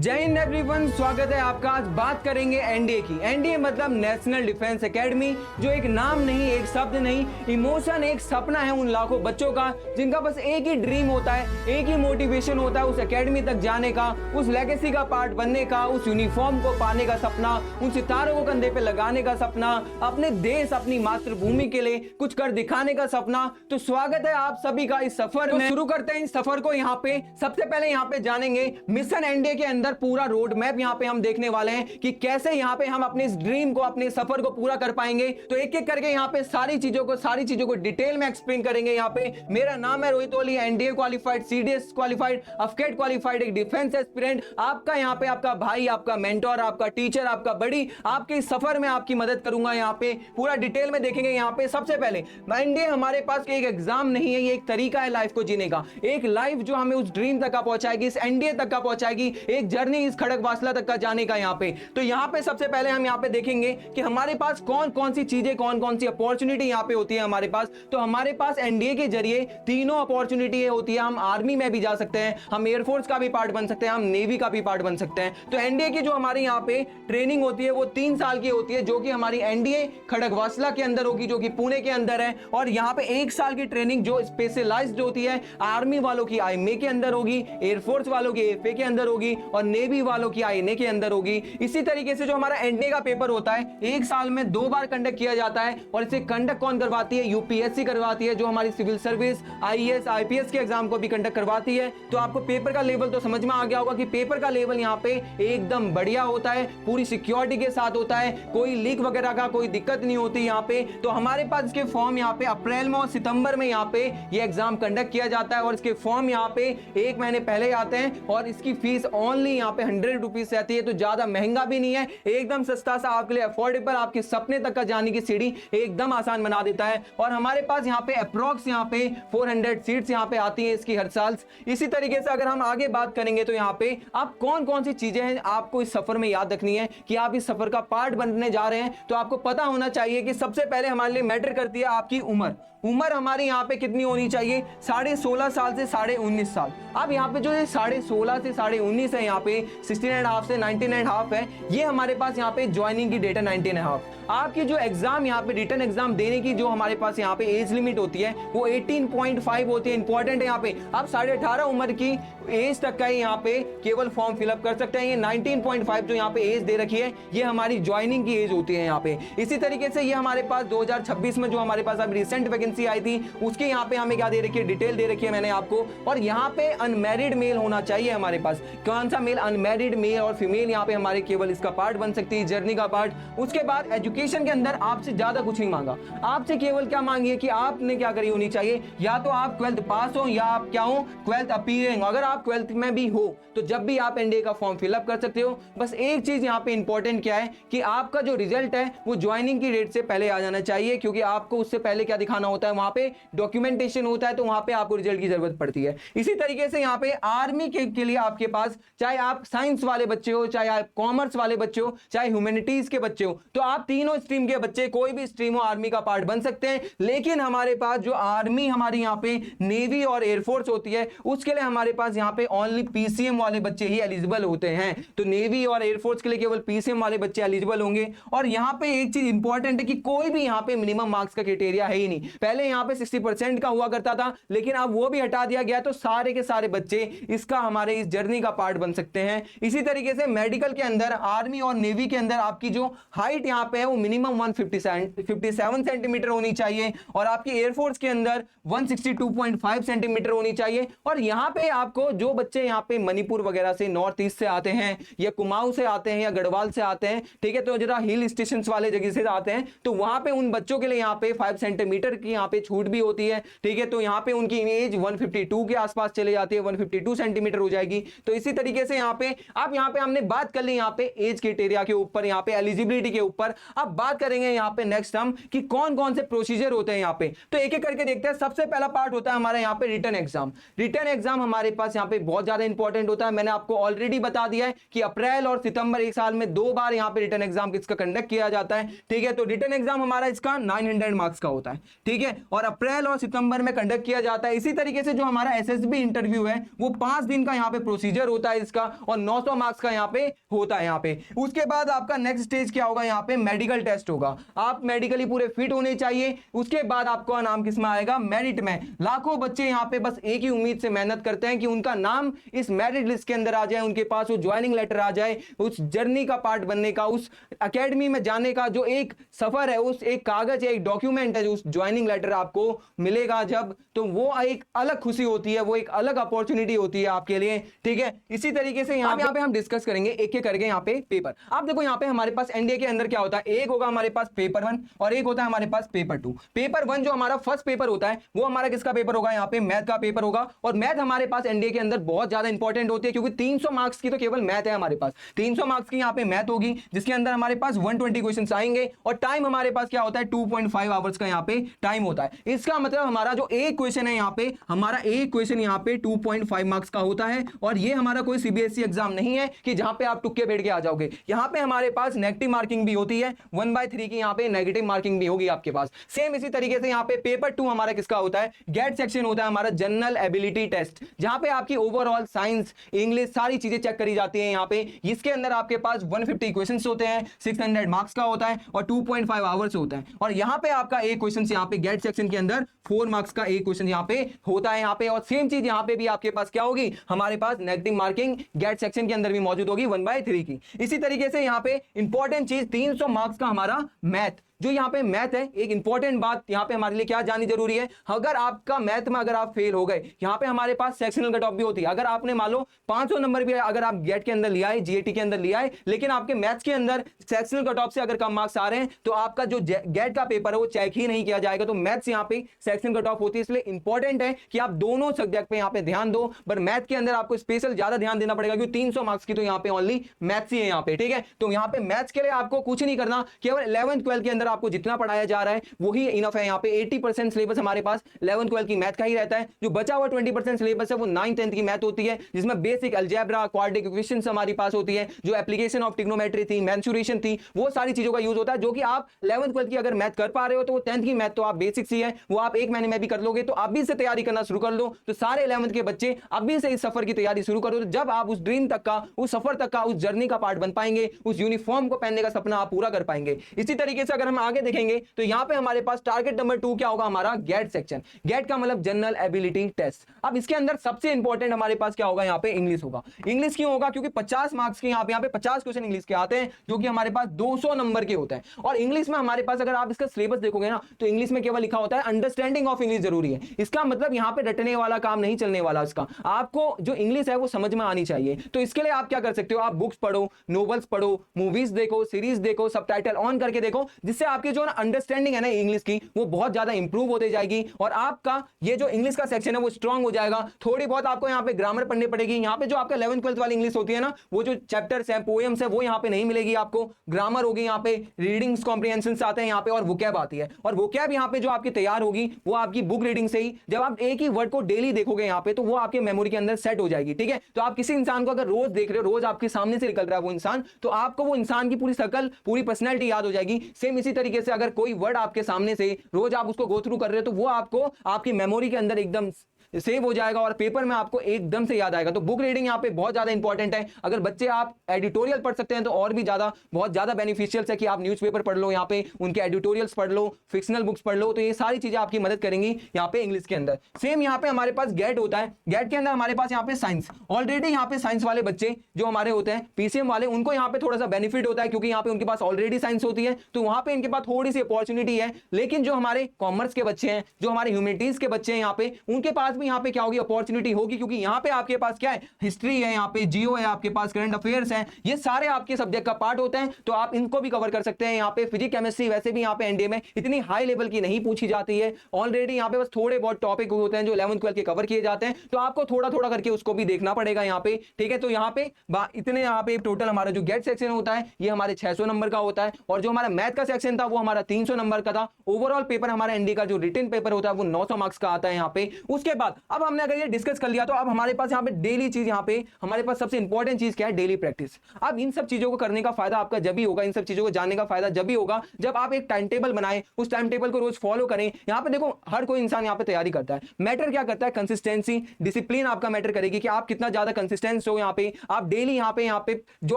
जय हिंद एवरीवन, स्वागत है आपका। आज बात करेंगे एनडीए की। एनडीए मतलब नेशनल डिफेंस एकेडमी, जो एक नाम नहीं, एक शब्द नहीं, इमोशन, एक सपना है उन लाखों बच्चों का जिनका बस एक ही ड्रीम होता है, एक ही मोटिवेशन होता है उस एकेडमी तक जाने का, उस लेगेसी का पार्ट बनने का, उस यूनिफॉर्म को पाने का सपना, उन सितारों को कंधे पे लगाने का सपना, अपने देश, अपनी मातृभूमि के लिए कुछ कर दिखाने का सपना। तो स्वागत है आप सभी का इस सफर में। शुरू करते हैं इस सफर को। यहाँ पे सबसे पहले यहाँ पे जानेंगे मिशन एनडीए के अंदर पूरा रोड मैप यहाँ पे हम देखने वाले हैं कि कैसे यहाँ पे हम अपने इस ड्रीम को, अपने सफर को पूरा कर पाएंगे। तो एक एक करके यहाँ पे सारी चीजों को डिटेल में एक्सप्लेन करेंगे। यहाँ पे मेरा नाम है Rohit Oli, NDA qualified, CDS qualified, AFCAT qualified, एक डिफेंस एस्पिरेंट। आपका यहाँ पे आपका भाई, आपका मेंटोर, आपका टीचर, आपका बड़ी, आपके इस सफर में आपकी मदद करूंगा। यहाँ पे पूरा डिटेल में देखेंगे। यहाँ पे सबसे पहले एनडीए हमारे पास एक एग्जाम नहीं है, ये एक तरीका है लाइफ को जीने का, एक लाइफ जो हमें उस ड्रीम तक का पहुंचाएगी, इस एनडीए तक का पहुंचाएगी, एक जर्नी इस खड़गवासला तक का जाने का। यहाँ पे तो यहाँ पे सबसे पहले हम यहाँ पे देखेंगे कि हमारे पास कौन कौन सी चीजें, कौन कौन सी अपॉर्चुनिटी यहाँ पे होती है हमारे पास। तो हमारे पास एनडीए के जरिए तीनों अपॉर्चुनिटी होती है। हम आर्मी में भी जा सकते हैं, हम एयरफोर्स का भी पार्ट बन सकते हैं, हम नेवी का भी पार्ट बन सकते हैं। तो एनडीए की जो हमारी यहाँ पे ट्रेनिंग होती है वो 3 साल की होती है, जो कि हमारी एनडीए खड़गवासला के अंदर होगी, जो कि पुणे के अंदर है। और यहाँ पे 1 साल की ट्रेनिंग जो स्पेशलाइज्ड होती है, आर्मी वालों की आईएमए के अंदर होगी, एयरफोर्स वालों की एफए के अंदर होगी, और नेवी वालों की आईएनए के अंदर होगी। इसी तरीके से जो हमारा एनडीए का पेपर होता है 1 साल में 2 बार कंडक्ट किया जाता है। और इसे कंडक्ट कौन करवाती है? यूपीएससी करवाती है, जो हमारी सिविल सर्विस, आईएएस, आईपीएस के एग्जाम को भी कंडक्ट करवाती है। तो आपको पेपर का लेवल तो समझ में आ गया होगा कि पेपर का लेवल यहाँ पे एकदम बढ़िया होता है, पूरी सिक्योरिटी के साथ होता है, कोई लीक वगैरह का कोई दिक्कत नहीं होती यहाँ पे। तो हमारे पास इसके फॉर्म यहाँ पे अप्रैल में और सितंबर में यहाँ पे ये एग्जाम कंडक्ट किया जाता है। और इसके फॉर्म यहाँ पे 1 महीने पहले आते हैं, और इसकी फीस ओनली यहाँ पे 100 रुपीज से आती है। तो ज्यादा महंगा भी नहीं है, एकदम सस्ता सा, आपके लिए अफोर्डेबल, आपके सपने तक का जाने की सीढ़ी एकदम आसान बना देता है। और हमारे पास यहाँ पे अप्रोक्स यहाँ पे 400 सीट्स यहाँ पे आती है इसकी हर साल। इसी तरीके से अगर हम आगे बात करेंगे तो यहाँ पे आप कौन कौन सी चीजें हैं आपको इस सफर में याद रखनी है कि आप इस सफर का पार्ट बनने जा रहे हैं। तो आपको पता होना चाहिए कि सबसे पहले हमारे लिए मैटर करती है आपकी उम्र। उम्र हमारी यहाँ पे कितनी होनी चाहिए? 16.5 साल से 19.5 साल। अब यहाँ पे जो 16.5 से 19.5 है, यहाँ पे 16.5 से 19.5 है, ये हमारे पास यहाँ पे ज्वाइनिंग की डेट है 19.5। आपकी जो एग्जाम यहाँ पे रिटर्न एग्जाम देने की जो हमारे पास यहाँ पे एज लिमिट होती है वो 18.5 होती है। इंपॉर्टेंट है यहाँ पे, आप 18.5 उम्र की एज तक का ही यहाँ पे केवल फॉर्म फिलअप कर सकते हैं। ये 19.5 जो यहाँ पे एज दे रखी है, ये हमारी ज्वाइनिंग की एज होती है यहाँ पे। इसी तरीके से ये हमारे पास 2026 में जो हमारे पास अब रिसेंट वैकेंसी आई थी, उसके यहाँ पे हमें क्या दे रखी है, डिटेल दे रखी है मैंने आपको। और यहाँ पे अनमैरिड मेल होना चाहिए हमारे पास। कौन सा मेल? अनमैरिड मेल और फीमेल यहाँ पे हमारे केवल इसका पार्ट बन सकती है, जर्नी का पार्ट। उसके बाद एजुकेशन के अंदर आपसे ज्यादा कुछ नहीं मांगा, आपसे केवल क्या मांगी है कि आपने क्या करी होनी चाहिए, या तो आप 12th पास हो या आप क्या हो, 12th अपीयरिंग। अगर आप 12th में भी हो तो जब भी आप एनडीए का फॉर्म फिलअप कर सकते हो। बस एक चीज यहाँ पे इंपॉर्टेंट क्या है कि आपका जो रिजल्ट है वो ज्वाइनिंग की डेट से पहले आ जाना चाहिए, क्योंकि आपको उससे पहले क्या दिखाना होता है, वहां पे डॉक्यूमेंटेशन होता है, तो वहां पे आपको रिजल्ट की जरूरत पड़ती है। इसी तरीके से यहाँ पे आर्मी के लिए आपके पास, चाहे आप साइंस वाले बच्चे हो, चाहे आप कॉमर्स वाले बच्चे हो, चाहे ह्यूमैनिटीज के बच्चे हो, तो आप तीनों स्ट्रीम के बच्चे, कोई भी स्ट्रीम हो, आर्मी का पार्ट बन सकते हैं। लेकिन हमारे पास जो आर्मी हमारी यहाँ पे नेवी और एयरफोर्स होती है, उसके लिए हमारे पास यहाँ पे ओनली पीसीएम वाले बच्चे ही एलिजिबल होते हैं। तो नेवी और एयरफोर्स के लिए केवल पीसीएम वाले बच्चे एलिजिबल होंगे। और यहाँ पे एक चीज इंपॉर्टेंट है कि कोई भी यहाँ पे मिनिमम मार्क्स का क्राइटेरिया है ही नहीं। पहले यहाँ पे 60% का हुआ करता था, लेकिन अब वो भी हटा दिया गया। तो सारे के सारे बच्चे इसका, हमारे इस जर्नी का पार्ट बन सकते हैं। इसी तरीके से मेडिकल के अंदर, आर्मी और नेवी के अंदर आपकी जो हाइट यहाँ पे है वो मिनिमम 157 सेंटीमीटर होनी चाहिए, और आपकी एयरफोर्स के अंदर 162.5 सेंटीमीटर होनी चाहिए। और यहाँ पे आपको जो बच्चे यहाँ पे मणिपुर वगैरह से, नॉर्थ ईस्ट से आते हैं, या कुमाऊं से आते हैं, या गढ़वाल से आते हैं, ठीक है, तो जरा हिल स्टेशन वाले जगह से आते हैं, तो वहां पे उन बच्चों के लिए यहाँ पे 5 सेंटीमीटर की यहाँ पे छूट भी होती है, ठीक है। तो यहाँ पे उनकी एज 152 के आसपास चले जाती है, 152 सेंटीमीटर हो जाएगी। तो इसी तरीके से यहाँ पे अब यहाँ पे हमने बात कर ली यहाँ पे एज क्राइटेरिया के ऊपर, यहाँ पे एलिजिबिलिटी के ऊपर। अब बात करेंगे यहाँ पे नेक्स्ट हम कि कौन कौन से प्रोसीजर होते हैं यहाँ पे। तो एक एक करके देखते हैं। सबसे पहला पार्ट होता है हमारा यहाँ पे रिटर्न एग्जाम। रिटर्न एग्जाम हमारे पास यहाँ पे बहुत ज्यादा इंपॉर्टेंट होता है। मैंने आपको ऑलरेडी बता दिया है कि अप्रैल और सितंबर 1 साल में 2 बार यहाँ पे रिटर्न एग्जाम इसका कंडक्ट किया जाता है, ठीक है। तो रिटर्न एग्जाम हमारा इसका 900 मार्क्स का होता है, ठीक है, और अप्रैल और सितंबर में कंडक्ट किया जाता है। इसी तरीके से जो हमारा एसएसबी इंटरव्यू है वो 5 दिन का यहाँ पे प्रोसीजर होता है इसका, और 900 मार्क्स का यहाँ पे होता है यहाँ पे। उसके बाद आपका नेक्स्ट स्टेज क्या होगा, यहाँ पे मेडिकल टेस्ट होगा। आप मेडिकली पूरे फिट होने चाहिए। उसके बाद आपका नाम किसमें आएगा, मेरिट में। लाखों बच्चे यहाँ पे बस एक ही उम्मीद से मेहनत करते हैं कि उनका नाम इस मेरिट लिस्ट के अंदर आ जाए, उनके पास वो ज्वाइनिंग लेटर आ जाए, उस जर्नी का पार्ट बनने का, उस एकेडमी में जाने का जो एक सफर है, उस एक कागज है, एक डॉक्यूमेंट है, जो उस ज्वाइनिंग लेटर आपको मिलेगा जब, तो वो एक अलग खुशी होती है, वो एक अलग अपॉर्चुनिटी होती है आपके लिए। ठीक है, इसी तरीके से यहाँ पे हम डिस्कस करेंगे एक एक करके यहाँ पे पेपर। आप देखो यहाँ पे हमारे पास एनडीए के अंदर क्या होता है, एक होगा हमारे पास पेपर 1 और एक होता है हमारे पास पेपर 2। पेपर 1 जो हमारा फर्स्ट पेपर होता है वो हमारा किसका पेपर होगा, यहाँ पे मैथ का पेपर होगा। और मैथ हमारे पास एनडीए के अंदर बहुत ज्यादा इंपॉर्टेंट होती है, क्योंकि 300 मार्क्स की तो केवल मैथ है हमारे पास। 300 मार्क्स की यहाँ पे मैथ होगी, जिसके अंदर हमारे पास 120 क्वेश्चन आएंगे और टाइम हमारे पास क्या होता है, 2.5 आवर्स का यहाँ पे टाइम होता है। इसका मतलब हमारा जो एक क्वेश्चन है यहाँ पे, हमारा एक क्वेश्चन यहाँ पे 2.5 मार्क्स का होता है। और ये हमारा कोई सीबीएसई एग्जाम नहीं है कि जहां पे आप टुक्के बैठ के आ जाओगे। यहाँ पे हमारे पास नेगेटिव मार्किंग भी होती है, 1/3 की यहाँ पे नेगेटिव मार्किंग भी होगी आपके पास। सेम इसी तरीके से यहाँ पे पेपर 2 हमारा किसका होता है, गेट सेक्शन होता है हमारा जनरल एबिलिटी टेस्ट, जहां पे आपकी ओवरऑल साइंस, इंग्लिश सारी चीजें चेक करी जाती है यहाँ पे। इसके अंदर आपके पास 150 क्वेश्चंस होते हैं, 600 मार्क्स का होता है और 2.5 आवर्स होता है। और यहाँ पे आपका एक क्वेश्चन यहाँ पे गेट सेक्शन के अंदर 4 मार्क्स का एक क्वेश्चन यहाँ पे होता है यहाँ पे। और सेम चीज यहाँ पे भी आपके पास क्या होगी, हमारे पास नेगेटिव मार्किंग गेट सेक्शन के अंदर भी मौजूद होगी 1/3 की। इसी तरीके से यहाँ पे इंपॉर्टेंट चीज 300 मार्क्स का हमारा मैथ, जो यहाँ पे मैथ है, एक इंपॉर्टेंट बात यहाँ पे हमारे लिए क्या जाननी जरूरी है, अगर आपका मैथ में अगर आप फेल हो गए, यहाँ पे हमारे पास सेक्शनल कट ऑफ भी होती है। अगर आपने मान लो 500 नंबर भी अगर आप गेट के अंदर लिया है, जीएटी के अंदर लिया है, लेकिन आपके मैथ्स के अंदर सेक्शनल कट ऑफ से अगर कम मार्क्स आ रहे हैं, तो आपका जो गेट का पेपर है वो चेक ही नहीं किया जाएगा। तो मैथ्स यहाँ पे सेक्शनल कट ऑफ होती है, इसलिए इंपॉर्टेंट है कि आप दोनों सब्जेक्ट पे यहाँ पे ध्यान दो। पर मैथ के अंदर आपको स्पेशल ज्यादा ध्यान देना पड़ेगा, क्योंकि 300 मार्क्स की तो यहाँ पे ओनली मैथ्स ही है यहाँ पे। ठीक है, तो यहाँ पे मैथ्स के लिए आपको कुछ नहीं करना, केवल 11th 12th के अंदर आपको जितना पढ़ाया जा रहा है वही इनफ है। यहाँ पे 80% सिलेबस हमारे पास 11th 12th की मैथ का ही रहता है। जो बचा हुआ 20% सिलेबस है वो 9th 10th की मैथ होती है, जिसमें बेसिक अलजेब्रा, क्वाड्रेटिक इक्वेशंस हमारी पास होती है, जो एप्लीकेशन ऑफ ट्रिग्नोमेट्री थी, मेंसुरेशन थी, वो सारी चीजों का यूज होता है। जो कि आप 11th 12th की अगर मैथ कर पा रहे हो तो वो 10th की मैथ तो आप बेसिक्स ही है, वो आप एक महीने में भी कर लोगे। तो अभी से तैयारी करना शुरू कर लो। तो सारे 11th के बच्चे अभी से इस सफर की तैयारी शुरू करो, तो जब आप उस ड्रीम तक का, उस सफर तक का, उस जर्नी का पार्ट बन पाएंगे, उस यूनिफॉर्म को पहनने का सपना आप पूरा कर पाएंगे। इसी तरीके से अगर हम आगे देखेंगे तो यहाँ पे हमारे पास टारगेट नंबर 2 क्या होगा, हमारा गेट सेक्शन। गेट का मतलब जनरल एबिलिटी टेस्ट। अब इसके अंदर सबसे इंपॉर्टेंट हमारे पास क्या होगा, यहाँ पे इंग्लिश होगा। इंग्लिश क्यों होगा, क्योंकि 50 मार्क्स के यहाँ पे 50 क्वेश्चन इंग्लिश के आते हैं, जो कि हमारे पास 200 नंबर के होते हैं। और इंग्लिश में हमारे पास अगर आप इसका सिलेबस देखोगे ना, तो इंग्लिश में केवल लिखा होता है अंडरस्टैंडिंग ऑफ इंग्लिश जरूरी है। इसका मतलब यहाँ पे रटने वाला काम नहीं चलने वाला, इसका आपको जो इंग्लिश है वो समझ में आनी चाहिए। तो इसके लिए आप क्या कर सकते हो, आप बुक्स पढ़ो, नोवेल्स पढ़ो, मूवीज देखो, सीरीज देखो, सबटाइटल ऑन करके देखो, जिससे आपकी जो अंडरस्टैंडिंग है ना इंग्लिश की, वो बहुत ज्यादा इंप्रूव होते जाएगी और आपका ये जो इंग्लिश का सेक्शन है वो स्ट्रांग हो जाएगा। थोड़ी बहुत आपको यहाँ पे ग्रामर पढ़नी पड़ेगी। यहाँ पे जो आपका 11th 12th वाली इंग्लिश होती है ना, वो जो चैप्टर्स हैं, पोएम्स है, वो यहाँ पे नहीं मिलेगी आपको। ग्रामर होगी, यहाँ पे रीडिंग्स, कॉम्प्रिहेंशंस आते हैं यहाँ पे, और वोकैब आती है। और वोकैब यहाँ पे जो आपकी तैयार होगी वो आपकी बुक रीडिंग से ही, जब आप एक ही वर्ड को डेली देखोगे यहाँ पे, तो वो आपके मेमोरी के अंदर सेट हो जाएगी। ठीक है, तो आप किसी इंसान को अगर रोज देख रहे हो, रोज आपके सामने से निकल रहा है वो इंसान, तो आपको वो इंसान की पूरी शकल, पूरी पर्सनैलिटी याद हो जाएगी। सेम इसी तरीके से अगर कोई वर्ड आपके सामने से रोज आप उसको गो थ्रू कर रहे हो, तो वो आपको आपकी मेमोरी के अंदर एकदम सेव हो जाएगा और पेपर में आपको एकदम से याद आएगा। तो बुक रीडिंग यहाँ पे बहुत ज्यादा इंपॉर्टेंट है। अगर बच्चे आप एडिटोरियल पढ़ सकते हैं तो और भी ज्यादा, बहुत ज्यादा बेनिफिशियल है कि आप न्यूज़पेपर पढ़ लो, यहाँ पे उनके एडिटोरियल्स पढ़ लो, फिक्शनल बुक्स पढ़ लो। तो ये सारी चीजें आपकी मदद करेंगी यहाँ पे इंग्लिश के अंदर। सेम यहाँ पे हमारे पास गेट होता है। गेट के अंदर हमारे पास यहाँ पे साइंस, ऑलरेडी यहाँ पे साइंस वाले बच्चे जो हमारे होते हैं, पीसीएम वाले, उनको यहाँ पे थोड़ा सा बेनिफिट होता है, क्योंकि यहाँ पे उनके पास ऑलरेडी साइंस होती है, तो वहां पे इनके पास थोड़ी सी अपॉर्चुनिटी है। लेकिन जो हमारे कॉमर्स के बच्चे हैं, जो हमारे ह्यूमैनिटीज के बच्चे हैं, यहाँ पे उनके पास भी यहाँ पे क्या होगी, अपॉर्चुनिटी होगी, क्योंकि यहाँ पे आपके पास क्या है, हिस्ट्री है, यहाँ पे जियो है, आपके पास करंट अफेयर्स है, ये सारे आपके सब्जेक्ट का पार्ट होते हैं। तो आप इनको भी कवर कर सकते हैं। यहाँ पे फिजिक्स, केमिस्ट्री वैसे भी यहाँ पे एनडीए में इतनी हाई लेवल की नहीं पूछी जाती है। ऑलरेडी यहाँ पे बस थोड़े बहुत टॉपिक होते हैं जो 11th 12th के कवर किए जाते हैं, तो आपको थोड़ा थोड़ा करके उसको भी देखना पड़ेगा यहाँ पे। ठीक है, तो यहाँ पे इतने यहाँ पे टोटल हमारा जो गेट सेक्शन होता है ये हमारे 600 नंबर का होता है, और जो हमारा मैथ का सेक्शन था वो हमारा 300 नंबर का था। ओवरऑल पेपर हमारा एनडीए का जो रिटन पेपर होता है वो 900 मार्क्स का आता है यहाँ पे। उसके बाद बाद अब हमने अगर ये डिस्कस कर लिया तो अब हमारे पास यहाँ पे डेली चीज, यहाँ पे हमारे पास सबसे इंपॉर्टेंट चीज क्या है, डेली प्रैक्टिस। अब इन सब चीजों को करने का फायदा आपका जब भी होगा, इन सब चीजों को जानने का फायदा जब भी होगा जब आप एक टाइम टेबल बनाएं, उस टाइम टेबल को रोज फॉलो करें। यहाँ पे देखो हर कोई इंसान यहाँ पे तैयारी करता है, मैटर क्या करता है, कंसिस्टेंसी, डिसिप्लिन आपका मैटर करेगी कि आप कितना ज्यादा कंसिस्टेंस हो। यहाँ पे आप डेली यहाँ पे जो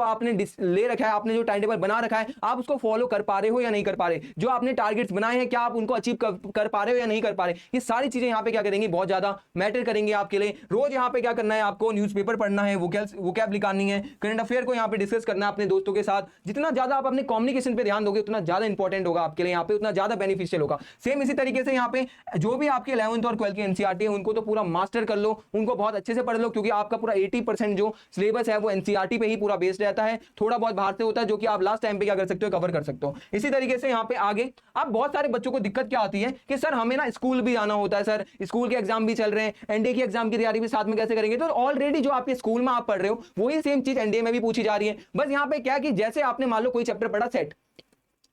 आपने ले रखा है, आपने जो टाइम टेबल बना रखा है, आप उसको फॉलो कर पा रहे हो या नहीं कर पा रहे, जो आपने टारगेट्स बनाए हैं क्या आप उनको अचीव कर पा रहे हो या नहीं कर पा रहे। ये सारी चीजें यहाँ पे क्या करेंगी, बहुत ज्यादा मैटर करेंगे आपके लिए। रोज यहाँ पे क्या करना है, आपको न्यूज़पेपर पढ़ना है, वोकैब निकालनी है, करंट अफेयर को यहाँ पे डिस्कस करना है अपने दोस्तों के साथ। जितना ज्यादा आप अपने कम्युनिकेशन पे ध्यान दोगे उतना ज्यादा इंपॉर्टेंट होगा आपके लिए, यहाँ पे उतना ज्यादा बेनिफिशियल होगा। सेम इसी तरीके से यहाँ पे जो भी आपके 11th और 12th की एनसीईआरटी है उनको तो पूरा मास्टर कर लो, उनको बहुत अच्छे से पढ़ लो, क्योंकि आपका पूरा 80% जो सिलेबस है वो एनसीईआरटी पे ही पूरा बेस्ड रहता है। थोड़ा बहुत बाहर से होता है जो कि आप लास्ट टाइम पे क्या कर सकते हो, कवर कर सकते हो। इसी तरीके से यहाँ पे आगे अब बहुत सारे बच्चों को दिक्कत क्या आती है कि सर हमें ना स्कूल भी जाना होता है, सर स्कूल के एग्जाम भी चल रहे हैं, एनडीए की एग्जाम की तैयारी भी साथ में कैसे करेंगे। तो ऑलरेडी जो आपके स्कूल में आप पढ़ रहे हो वही सेम चीज एनडीए में भी पूछी जा रही है। बस यहाँ पे क्या कि जैसे आपने मान लो कोई चैप्टर पढ़ा सेट,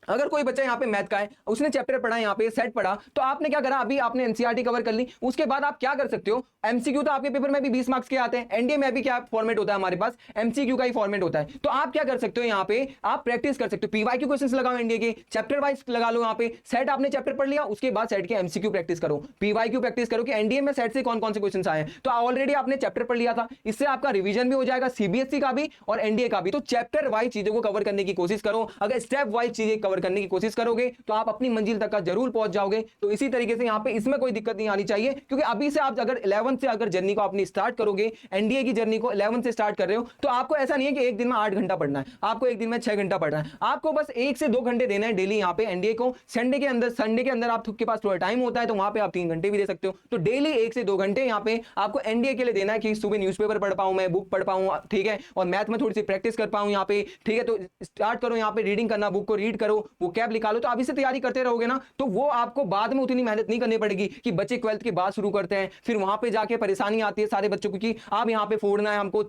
अगर कोई बच्चा यहाँ पे मैथ का है, उसने चैप्टर पढ़ा, यहाँ पे सेट पढ़ा, तो आपने क्या करा, अभी आपने एनसीईआरटी कवर कर ली, उसके बाद आप क्या कर सकते हो, एमसीक्यू तो आपके पेपर में भी 20 मार्क्स के आते हैं, एनडीए में भी क्या फॉर्मेट होता है, हमारे पास एमसीक्यू का ही फॉर्मेट होता है। तो आप क्या कर सकते हो, यहाँ पे आप प्रैक्टिस कर सकते हो, पीवाईक्यू क्वेश्चंस लगाओ एनडीए के, चैप्टर वाइज लगा लो। यहाँ पे सेट आपने चैप्टर पढ़ लिया, उसके बाद सेट के एमसीक्यू प्रैक्टिस करो, पीवाईक्यू प्रैक्टिस करो कि एनडीए में सेट से कौन कौन से क्वेश्चन आए हैं। तो ऑलरेडी आपने चैप्टर पढ़ लिया था, इससे आपका रिवीजन भी हो जाएगा, सीबीएसई का भी और एनडीए का भी। तो चैप्टर वाइज चीजों को कवर करने की कोशिश करो, अगर स्टेप वाइज चीजें कवर करने की कोशिश करोगे तो आप अपनी मंजिल तक का जरूर पहुंच जाओगे। तो इसी तरीके से यहाँ पे इसमें कोई दिक्कत नहीं आनी चाहिए, क्योंकि अभी से आप अगर 11th से अगर जर्नी को अपनी स्टार्ट करोगे, एनडीए की जर्नी को 11th से स्टार्ट कर रहे हो, तो आपको ऐसा नहीं है कि एक दिन में 8 घंटा पढ़ना है, आपको एक दिन में 6 घंटा पढ़ना है, आपको बस 1 से 2 घंटे देना है डेली यहाँ पे एनडीए को। संडे के अंदर आपके पास थोड़ा टाइम होता है तो वहां पे आप 3 घंटे भी दे सकते हो। तो डेली 1 से 2 घंटे यहाँ पे आपको एनडीए के लिए देना है कि सुबह न्यूज़पेपर पढ़ पाऊं, मैं बुक पढ़ पाऊं, ठीक है, और मैथ में थोड़ी सी प्रैक्टिस कर पाऊं यहाँ पे, ठीक है। तो स्टार्ट करो यहाँ पे रीडिंग करना, बुक को रीड करो, वो कैब निकालो। तो अभी से तैयारी करते रहोगे ना तो वो आपको बाद में उतनी मेहनत नहीं करनी पड़ेगी कि बच्चे 12th के बाद शुरू करते हैं, फिर वहां पे जाके परेशानी आती है सारे बच्चों को कि आप यहाँ पे फोड़ना है हमको,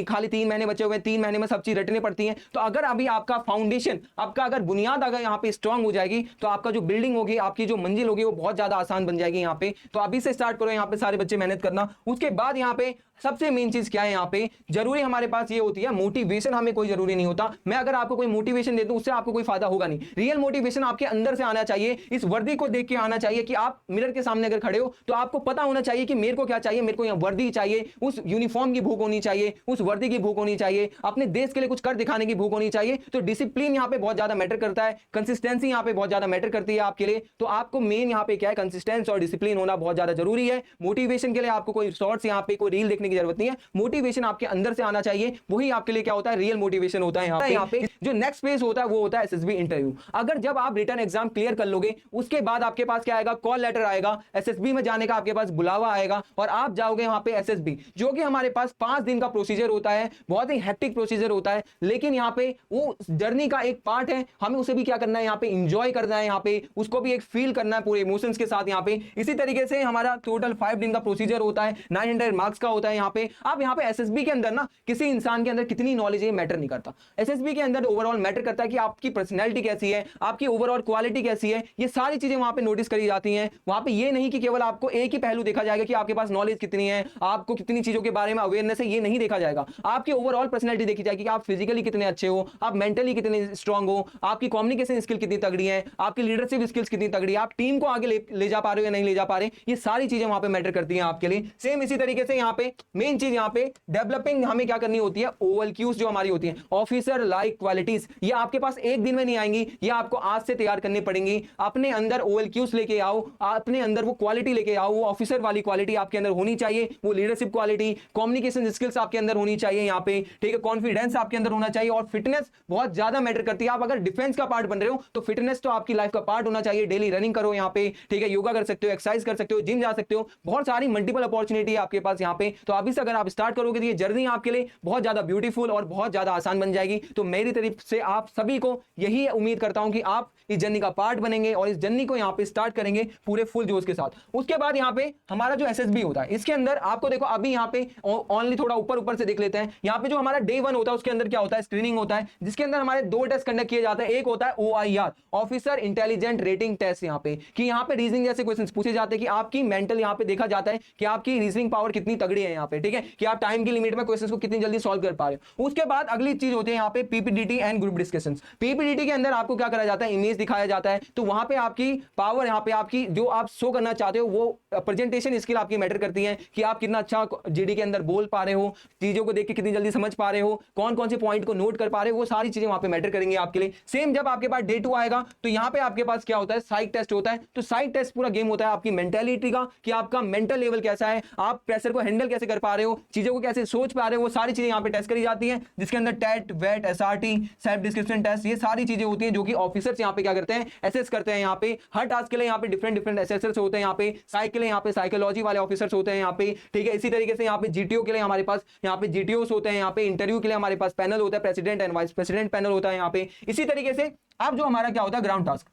खाली 3 महीने बचे हुए, 3 महीने में सब चीज रटनी पड़ती है। तो अगर अभी आपका फाउंडेशन, आपका अगर बुनियाद अगर यहाँ पे स्ट्रांग हो जाएगी तो आपका जो बिल्डिंग होगी, आपकी जो मंजिल होगी वो बहुत ज्यादा आसान बन जाएगी यहाँ पे। तो अभी से स्टार्ट करो यहाँ पे सारे बच्चे मेहनत करना। उसके बाद यहाँ पे सबसे मेन चीज क्या है, यहाँ पे जरूरी हमारे पास ये होती है मोटिवेशन। हमें कोई जरूरी नहीं होता, मैं अगर आपको कोई मोटिवेशन दे दूं उससे आपको कोई फायदा होगा नहीं। रियल मोटिवेशन आपके अंदर से आना चाहिए, इस वर्दी को देख के आना चाहिए कि आप मिरर के सामने अगर खड़े हो तो आपको पता होना चाहिए कि मेरे को क्या चाहिए, मेरे को यहाँ वर्दी चाहिए, उस यूनिफॉर्म की भूख होनी चाहिए, उस वर्दी की भूख होनी चाहिए, अपने देश के लिए कुछ कर दिखाने की भूख होनी चाहिए। तो डिसिप्लिन यहाँ पे बहुत ज्यादा मैटर करता है, कंसिस्टेंसी यहाँ पे बहुत ज्यादा मैटर करती है आपके लिए। तो आपको मेन यहाँ पे क्या है, कंसिस्टेंस और डिसिप्लिन होना बहुत ज्यादा जरूरी है। मोटिवेशन के लिए आपको कोई शॉर्ट्स यहाँ पे कोई रील देखने की जरूरत नहीं है, मोटिवेशन आपके अंदर से आना चाहिए, वही आपके लिए क्या होता है, रियल मोटिवेशन होता है। यहाँ पे जो नेक्स्ट फेज होता है वो होता है एसएसबी इंटरव्यू। अगर जब आप रिटन एग्जाम क्लियर कर लोगे उसके बाद आपके पास क्या आएगा, कॉल लेटर आएगा, एसएसबी में जाने का आपके पास बुलावा आएगा और आप जाओगे वहां पे एसएसबी, जो कि हमारे पास 5 दिन का प्रोसीजर होता है, बहुत ही हेक्टिक प्रोसीजर होता है। लेकिन यहाँ पे वो जर्नी का एक पार्ट है, हमें उसे भी क्या करना है, यहाँ पे इंजॉय करना है, यहाँ पे उसको भी एक फील करना है पूरे इमोशंस के साथ यहाँ पे। इसी तरीके से हमारा टोटल 5 दिन का प्रोसीजर होता है, 900 मार्क्स का होता है यहाँ पे। आप यहाँ पे एसएसबी के अंदर ना किसी इंसान के अंदर कितनी नॉलेज है मैटर नहीं करता, एसएसबी के अंदर ओवरऑल मैटर करता है कि आपकी पर्सनैलिटी कैसी है, आपकी ओवरऑल क्वालिटी कैसी है, ये सारी चीजें वहां पे नोटिस करी जाती हैं। वहां पे ये नहीं कि केवल आपको एक ही पहलू देखा जाएगा कि आपके पास नॉलेज कितनी है, आपको कितनी चीजों के बारे में अवेयरनेस है, ये नहीं देखा जाएगा। आपकी ओवरऑल पर्सनैलिटी देखी जाएगी कि आप फिजिकली कितने अच्छे हो, आप मेंटली कितने स्ट्रांग हो, आपकी कम्युनिकेशन स्किल कितनी तगड़ी है, आपकी लीडरशिप स्किल्स कितनी तगड़ी है, आप टीम को आगे ले जा पा रहे हो या नहीं ले जा पा रहे, ये सारी चीजें वहां पे मैटर करती हैं आपके लिए। सेम इसी तरीके से यहाँ पे मेन चीज यहाँ पे डेवलपिंग हमें क्या करनी होती है, OLQs जो हमारी होती है, ऑफिसर लाइक क्वालिटीज, ये आपके पास एक दिन में नहीं आएंगी, ये आपको आज से तैयार करनी पड़ेंगी। अपने अंदर OLQs लेके आओ, अपने अंदर वो क्वालिटी लेके आओ, वो ऑफिसर वाली क्वालिटी आपके अंदर होनी चाहिए, वो लीडरशिप क्वालिटी, कम्युनिकेशन स्किल्स आपके अंदर होनी चाहिए यहाँ पे, ठीक है, कॉन्फिडेंस आपके अंदर होना चाहिए और फिटनेस बहुत ज्यादा मैटर करती है। आप अगर डिफेंस का पार्ट बन रहे हो तो फिटनेस तो आपकी लाइफ का पार्ट होना चाहिए। डेली रनिंग करो यहाँ पे, ठीक है, योगा कर सकते हो, एक्सरसाइज कर सकते हो, जिम जा सकते हो, बहुत सारी मल्टीपल अपॉर्चुनिटी है आपके पास यहाँ पे। तो अभी से अगर आप स्टार्ट करोगे तो ये जर्नी आपके लिए बहुत ज्यादा ब्यूटीफुल और बहुत ज्यादा आसान बन जाएगी। तो मेरी तरफ से आप सभी को यही उम्मीद उम्मीद करता हूं कि आप इस जर्नी का पार्ट बनेंगे और इस जर्नी को यहाँ पे स्टार्ट करेंगे पूरे फुल जोश के साथ। उसके बाद यहाँ पे हमारा जो एसएसबी होता है, इसके अंदर आपको देखो अभी यहाँ पे ओनली थोड़ा ऊपर से देख लेते हैं। यहाँ पे जो हमारा डे 1 होता है उसके अंदर क्या होता है, स्क्रीनिंग होता है, जिसके अंदर हमारे 2 टेस्ट कंडक्ट किए जाते हैं। एक होता है OIR, officer intelligent rating test, यहाँ पे कि यहाँ पे रीजनिंग जैसे क्वेश्चंस पूछे जाते हैं कि आपकी मेंटल यहाँ पे देखा जाता है कि आपकी रीजनिंग पावर कितनी तगड़ी है यहाँ पे, ठीक है, कि आप टाइम की लिमिट में क्वेश्चंस को कितनी जल्दी सॉल्व कर पा रहे हो। उसके बाद अगली चीज होती है यहाँ पे PPDT and group discussions. PPDT के अंदर आपको क्या करा जाता है, इमेज दिखाया जाता है, तो वहां पे आपकी पावर, यहाँ पे आपकी जो आप शो करना चाहते हो वो प्रेजेंटेशन स्किल आपकी मैटर करती है कि आप कितना अच्छा जीडी के अंदर बोल पा रहे हो, चीजों को देख के कितनी जल्दी समझ पा रहे हो, कौन कौन से पॉइंट को नोट कर पा रहे हो, वो सारी चीजें वहां पे मैटर करेंगे आपके लिए। सेम जब आपके पास डे 2 आएगा तो यहाँ पे आपके पास क्या होता है, साइक टेस्ट होता है। तो साइक टेस्ट पूरा गेम होता है आपकी मेंटेलिटी का, कि आपका मेंटल लेवल कैसा है, आप प्रेशर को हैंडल कैसे कर पा रहे हो, चीजों को कैसे सोच पा रहे हो, वो सारी चीजें यहाँ पे टेस्ट करी जाती है, जिसके अंदर टेट, वेट, SRT, सेल्फ डिस्क्रिप्शन टेस्ट, ये सारी चीजें होती हैं जो कि ऑफिसर्स यहाँ पे क्या करते हैं, एसेस करते हैं। यहाँ पे हर टास्क के लिए यहाँ पे डिफरेंट एसेसर्स होते हैं। यहाँ पे साइक के लिए यहाँ पे साइकोलॉजी वाले ऑफिसर्स होते हैं यहाँ पे, ठीक है। इसी तरीके से यहाँ पे GTO के लिए हमारे पास यहाँ पे GTOs होते हैं। यहाँ पे इंटरव्यू के लिए हमारे पास पैनल होता है, president and vice president panel होता है यहाँ पे। इसी तरीके से अब जो हमारा क्या होता है, ग्राउंड टास्क,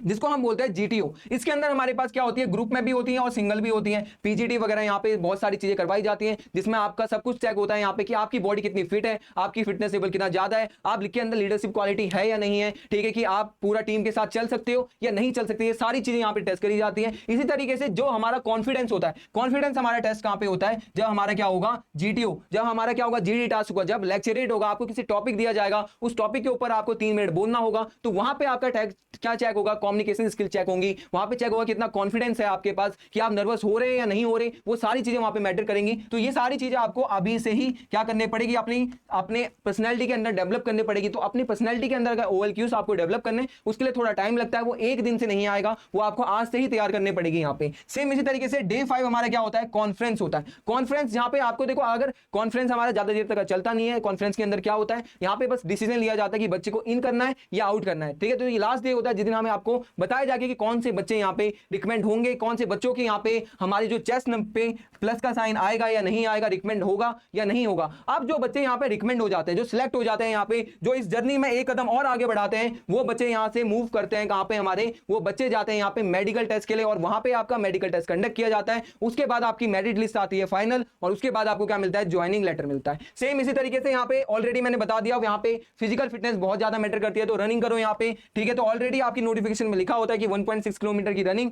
जिसको हम बोलते हैं GTO, इसके अंदर हमारे पास क्या होती है, ग्रुप में भी होती है और सिंगल भी होती है। PGT वगैरह यहाँ पे बहुत सारी चीजें करवाई जाती हैं, जिसमें आपका सब कुछ चेक होता है यहाँ पे कि आपकी बॉडी कितनी फिट है, आपकी फिटनेस लेवल कितना ज्यादा है, आप के अंदर लीडरशिप क्वालिटी है या नहीं है, ठीक है, कि आप पूरा टीम के साथ चल सकते हो या नहीं चल सकते, ये सारी चीजें यहाँ पे टेस्ट करी जाती है। इसी तरीके से जो हमारा कॉन्फिडेंस होता है, कॉन्फिडेंस हमारा टेस्ट कहाँ पे होता है, जब हमारा क्या होगा GTO, जब हमारा क्या होगा GD टास्क होगा, जब लेक्चरेट होगा, आपको किसी टॉपिक दिया जाएगा, उस टॉपिक के ऊपर आपको 3 मिनट बोलना होगा, तो वहां पे आपका क्या चेक होगा, कम्युनिकेशन स्किल चेक होंगी, वहां पे चेक होगा कितना कॉन्फिडेंस है आपके पास, कि आप नर्वस हो रहे हैं या नहीं हो रहे, वो सारी चीजें वहां पे मैटर करेंगी। तो ये सारी चीजें आपको अभी से ही क्या करने पड़ेगी, अपने पर्सनैलिटी के अंदर डेवलप करने पड़ेगी। तो अपनी पर्सनैलिटी के अंदर OLQs आपको डेवलप करने, उसके लिए थोड़ा टाइम लगता है, वो एक दिन से नहीं आएगा, वो आपको आज से ही तैयार करने पड़ेगी यहाँ पे। सेम इसी तरीके से डे 5 हमारा क्या होता है, कॉन्फ्रेंस होता है। कॉन्फ्रेंस जहां पे आपको देखो, अगर कॉन्फ्रेंस हमारा ज्यादा देर तक चलता नहीं है, कॉन्फ्रेंस के अंदर क्या होता है, यहाँ पे बस डिसीजन लिया जाता है कि बच्चे को इन करना है या आउट करना है, ठीक है। तो ये लास्ट डे होता है जिस दिन हमें आपको बताया जाएगा कि कौन से बच्चे यहाँ पे रिकमेंड होंगे, कौन से बच्चों के यहाँ पे हमारी जो चेस्ट पे प्लस का साइन आएगा या नहीं आएगा, रिकमेंड होगा या नहीं होगा। अब जो बच्चे यहाँ पे रिकमेंड हो जाते हैं, जो सिलेक्ट हो जाते हैं, यहाँ पे जो इस जर्नी में एक कदम और आगे बढ़ाते हैं, वो बच्चे यहाँ से मूव करते हैं कहाँ पे, हमारे वो बच्चे जाते हैं यहाँ पे मेडिकल टेस्ट के लिए, और वहां पे आपका मेडिकल टेस्ट कंडक्ट किया जाता है। उसके बाद आपकी मेरिट लिस्ट आती है फाइनल, और उसके बाद आपको क्या मिलता है, ज्वाइनिंग लेटर मिलता है। सेम इसी तरीके से यहाँ पे ऑलरेडी मैंने बता दिया, यहाँ पे फिजिकल फिटनेस बहुत ज्यादा मैटर करती है, तो रनिंग करो यहाँ पे, ठीक है। तो ऑलरेडी आपकी नोटिफिकेशन में लिखा होता है कि 1.6 किलोमीटर की रनिंग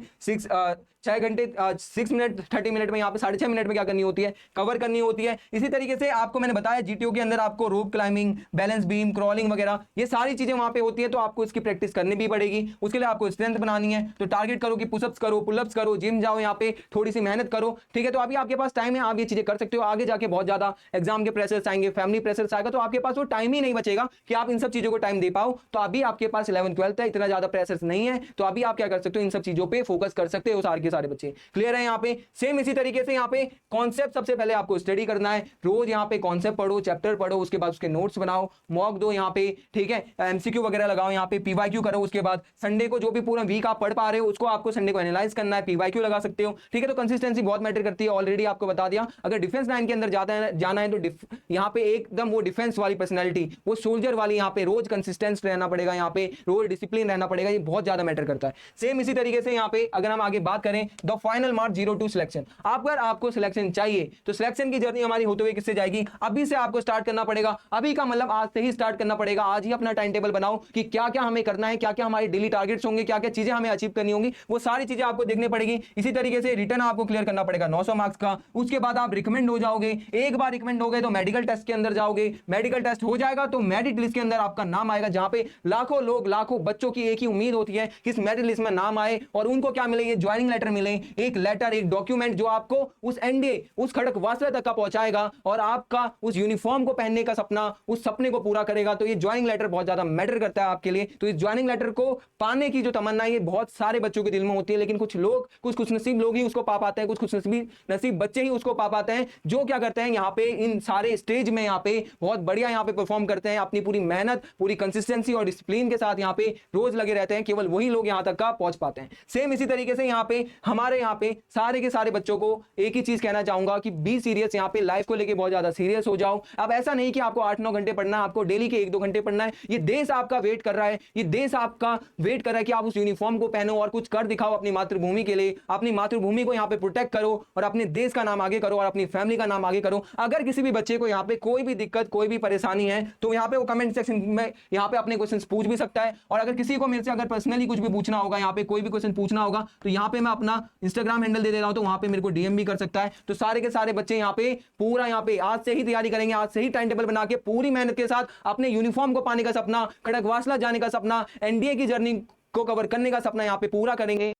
6 घंटे 6 मिनट 30 मिनट में, यहाँ पे 6.5 मिनट में क्या करनी होती है, कवर करनी होती है। इसी तरीके से आपको मैंने बताया GTO के अंदर आपको rope climbing, balance beam, crawling वगैरह ये सारी चीजें वहां पे होती है, तो आपको इसकी प्रैक्टिस करनी भी पड़ेगी। उसके लिए आपको स्ट्रेंथ बनानी है, तो टारगेट करो कि पुशअप्स करो, पुलअप्स करो, जिम जाओ, यहाँ पे थोड़ी सी मेहनत करो, ठीक है। तो अभी आपके पास टाइम है, आप ये चीजें कर सकते हो। आगे जाके बहुत ज्यादा एग्जाम के प्रेशर्स आएंगे, फैमिली प्रेशर्स आएगा, तो आपके पास वो टाइम ही नहीं बचेगा कि आप इन सब चीजों को टाइम दे पाओ। तो अभी आपके पास 11th 12th है, इतना ज्यादा प्रेशर्स नहीं है, तो अभी आप क्या कर सकते हो, इन सब चीजों पे फोकस कर सकते हो, सारे के सारे बच्चे। क्लियर है यहाँ पे। सेम इसी तरीके से यहाँ पे कॉन्सेप्ट सबसे पहले आपको स्टडी करना है, रोज यहाँ पे कॉन्सेप्ट पढ़ो, चैप्टर पढ़ो, उसके बाद उसके नोट्स बनाओ, मॉक दो यहाँ पे, ठीक है, MCQ वगैरह लगाओ, यहाँ पे PYQ करो। उसके बाद संडे को जो भी पूरा वीक आप पढ़ पा रहे हो उसको आपको संडे को एनालाइज करना है, PYQ लगा सकते हो, ठीक है। तो कंसिस्टेंसी बहुत मैटर करती है, ऑलरेडी आपको बता दिया। अगर डिफेंस लाइन के अंदर जाना है तो यहाँ पे एकदम वो डिफेंस वाली पर्सनैलिटी, वो सोल्जर वाली, यहाँ पे रोज कंसिस्टेंस रहना पड़ेगा, यहाँ पे रोज डिसिप्लिन रहना पड़ेगा, ये बहुत ज्यादा मैटर करता है। सेम इसी तरीके से यहाँ पे अगर हम आगे बात करें, the final mark 0 to selection. अगर आपको सिलेक्शन चाहिए तो सिलेक्शन की जर्नी हमारी होते हुए किससे जाएगी, अभी से आपको स्टार्ट करना पड़ेगा। अभी का मतलब आज से ही स्टार्ट करना पड़ेगा, आज ही अपना टाइम टेबल बनाओ कि क्या क्या हमें करना है, क्या क्या हमारे डेली टारगेट्स होंगे, क्या क्या चीजें हमें अचीव करनी होंगी, वो सारी चीजें आपको देखनी पड़ेगी। इसी तरीके से रिटर्न आपको क्लियर करना पड़ेगा 900 मार्क्स का। उसके बाद आप रिकमेंड हो जाओगे, एक बार रिकमेंड हो गए तो मेडिकल टेस्ट के अंदर जाओगे, मेडिकल टेस्ट हो जाएगा तो मेरिट लिस्ट के अंदर आपका नाम आएगा, जहां पे लाखों लोग, लाखों बच्चों की एक ही उम्मीद होती है कि इस मेरिट लिस्ट में नाम आए, और उनको क्या मिले, ये ज्वाइनिंग लेटर मिले, एक लेटर, एक डॉक्यूमेंट जो आपको उस एनडीए, उस खड़क वासना तक का पहुंचाएगा, और आपका उस यूनिफॉर्म को पहनने का सपना, उस सपने को पूरा करेगा। तो ये ज्वाइनिंग लेटर बहुत ज्यादा मैटर करता है आपके लिए। तो इस ज्वाइनिंग लेटर को पाने की जो तमन्ना है, ये बहुत सारे बच्चों के दिल में होती है, लेकिन कुछ लोग, कुछ खुशनसीब लोग ही उसको पा पाते हैं, कुछ नसीब बच्चे ही उसको पा पाते हैं, जो क्या करते हैं, यहाँ पे इन सारे स्टेज में यहाँ पे बहुत बढ़िया यहाँ पे परफॉर्म करते हैं, अपनी पूरी मेहनत, पूरी कंसिस्टेंसी और डिसिप्लिन के साथ यहाँ पे रोज लगे रहते हैं, केवल केवल वही लोग यहाँ तक का पहुंच पाते हैं। सेम इसी तरीके से यहाँ पे हमारे यहाँ पे सारे के सारे बच्चों को एक ही चीज कहना चाहूंगा कि बी सीरियस, यहाँ पे लाइफ को लेके बहुत ज्यादा सीरियस हो जाओ। अब ऐसा नहीं कि आपको 8-9 घंटे पढ़ना है, आपको डेली के 1-2 घंटे पढ़ना है। ये देश आपका वेट कर रहा है, ये देश आपका वेट कर रहा है कि आप उस यूनिफॉर्म को पहनो और कुछ कर दिखाओ अपनी मातृभूमि के लिए। अपनी मातृभूमि को यहाँ पे प्रोटेक्ट करो और अपने देश का नाम आगे करो और अपनी फैमिली का नाम आगे करो। अगर किसी भी बच्चे को यहाँ पे कोई भी दिक्कत, कोई भी परेशानी है तो यहाँ पे वो कमेंट सेक्शन में यहाँ पे अपने क्वेश्चंस पूछ भी सकता है। और अगर किसी को मेरे से अगर पर्सनली कुछ भी पूछना होगा, यहाँ पे कोई भी क्वेश्चन पूछना होगा, तो यहाँ पे मैं अपना इंस्टाग्राम हैंडल दे रहा हूं, तो वहां पे मेरे को डीएम भी कर सकता है। तो सारे के सारे बच्चे यहाँ पे पूरा यहाँ पे आज से ही तैयारी करेंगे, आज से ही टाइम टेबल बना के पूरी मेहनत के साथ अपने यूनिफॉर्म को पाने का सपना, खड़गवासला जाने का सपना, एनडीए की जर्नी को कवर करने का सपना यहाँ पे पूरा करेंगे।